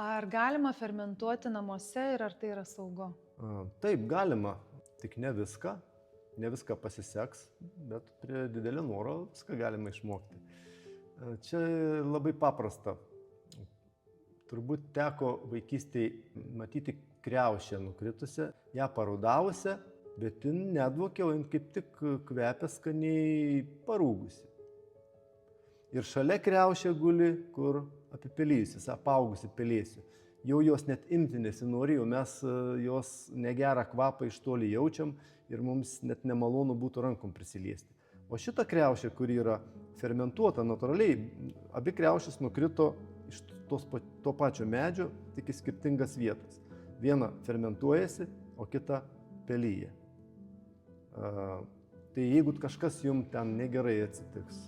Ar galima fermentuoti namuose ir ar tai yra saugu? Taip, galima, tik ne viską pasiseks, bet prie didelio noro viską galima išmokti. Čia labai paprasta. Turbūt teko vaikystėje matyti kriaušę nukritusią, ją paraudavusią, bet jin nedvokia, o jin kaip tik kvepia skaniai parūgusi. Ir šalia kriaušė guli, kur apipelėjusi, apaugusi pelėsiu. Jau jos net imti nesinori, jau mes jos negerą kvapą iš toli jaučiam ir mums net nemalonu būtų rankom prisiliesti. O šita kriaušė, kuri yra fermentuota natūraliai, abi kriaušės nukrito iš to pačio medžio, tik į skirtingas vietas. Viena fermentuojasi, o kita pelyja. Tai jeigu kažkas jums ten negerai atsitiks,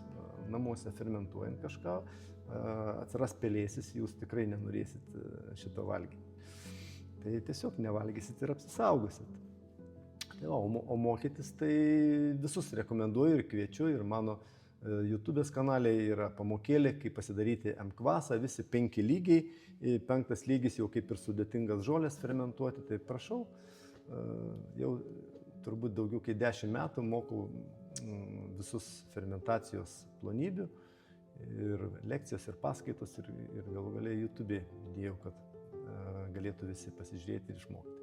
namuose fermentuojant kažką, atsiras pelėsis, jūs tikrai nenorėsit šito valgyti. Tai tiesiog nevalgysit ir apsisaugosit. O mokytis tai visus rekomenduoju ir kviečiu, ir mano YouTube'ės kanale yra pamokėlė, kaip pasidaryti M-kvasą, visi 5 lygiai, 5 lygis jau kaip ir sudėtingas žolės fermentuoti, tai prašau, jau turbūt daugiau kaip 10 metų mokau visus fermentacijos plonybių, ir lekcijas, ir paskaitos, ir galų gale YouTube'e įdėjau, kad galėtų visi pasižiūrėti ir išmokti.